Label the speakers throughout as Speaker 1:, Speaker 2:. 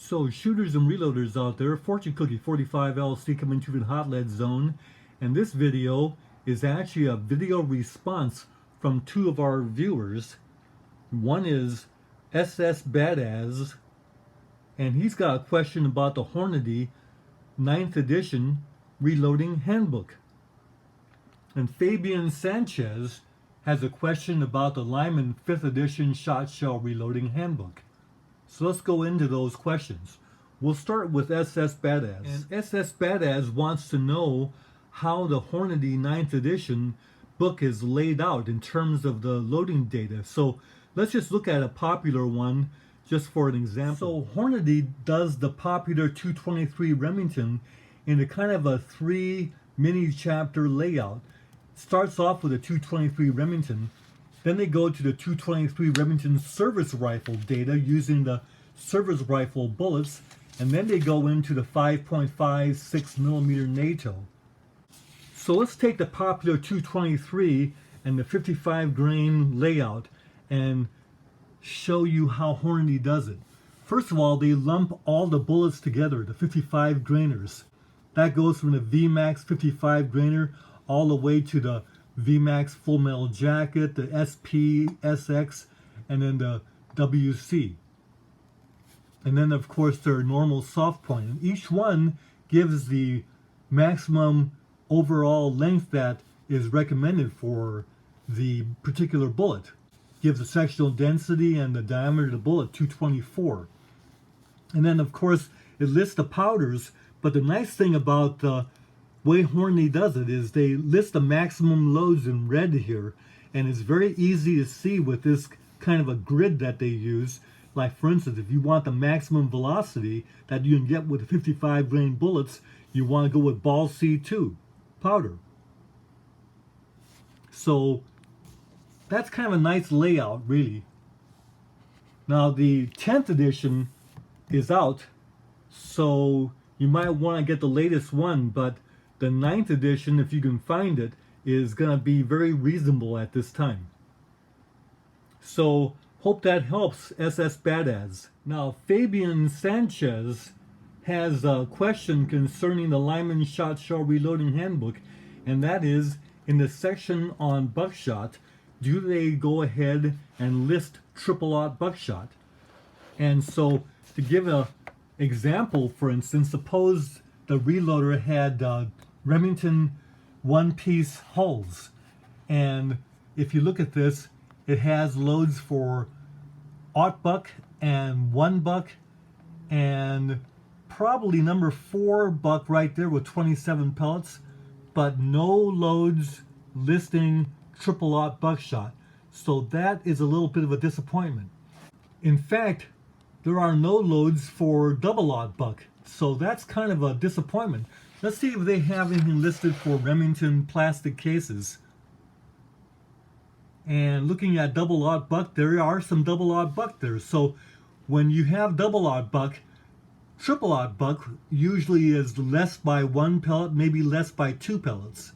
Speaker 1: So shooters and reloaders out there, Fortune Cookie 45LC coming to the hot lead zone, and this video is actually a video response from two of our viewers. One is ssbadazz, and he's got a question about the Hornady 9th edition Reloading Handbook. And Fabian Sanchez has a question about the Lyman 5th edition Shotshell Reloading Handbook. So let's go into those questions. We'll start with ssbadazz. And ssbadazz wants to know how the Hornady 9th edition book is laid out in terms of the loading data. So let's just look at a popular one just for an example. So Hornady does the popular 223 Remington in a kind of a 3 mini chapter layout. Starts off with a 223 Remington, then they go to the 223 Remington service rifle data using the service rifle bullets, and then they go into the 5.56mm NATO. So let's take the popular 223 and the 55 grain layout and show you how Hornady does it. First of all, they lump all the bullets together, the 55 grainers. That goes from the VMAX 55 grainer all the way to the VMAX Full Metal Jacket, the SP, SX, and then the WC. And then of course their normal soft point. And each one gives the maximum overall length that is recommended for the particular bullet. Gives the sectional density and the diameter of the bullet, 224. And then of course it lists the powders, but the nice thing about the way Hornady does it is they list the maximum loads in red here, and it's very easy to see with this kind of a grid that they use. Like for instance, if you want the maximum velocity that you can get with the 55 grain bullets, you want to go with ball C2 powder. So that's kind of a nice layout, really. Now the 10th edition is out, so you might want to get the latest one, but the 9th edition, if you can find it, is going to be very reasonable at this time. So hope that helps, ssbadazz. Now Fabian Sanchez has a question concerning the Lyman Shotshell Reloading Handbook, and that is in the section on buckshot, do they go ahead and list triple-aught buckshot? And so to give an example, for instance, suppose the reloader had Remington one-piece hulls, and if you look at this, it has loads for 0.8 buck and 1 buck and probably number 4 buck right there with 27 pellets, but no loads listing triple-aught buckshot. So that is a little bit of a disappointment. In fact, there are no loads for double-aught buck, so that's kind of a disappointment. Let's see if they have anything listed for Remington plastic cases. And looking at double-aught buck, there are some double-aught buck there. So when you have double-aught buck, triple-aught buck usually is less by 1 pellet, maybe less by 2 pellets.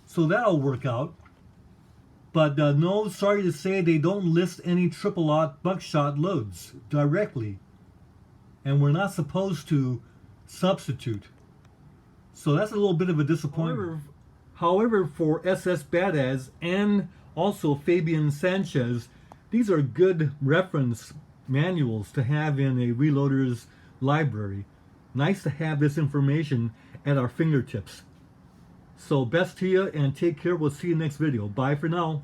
Speaker 1: So that'll work out. But no, sorry to say, they don't list any triple-aught buckshot loads directly. And we're not supposed to substitute. So that's a little bit of a disappointment. However, for ssbadazz and also Fabian Sanchez, these are good reference manuals to have in a reloader's library. Nice to have this information at our fingertips. So best to you and take care. We'll see you next video. Bye for now.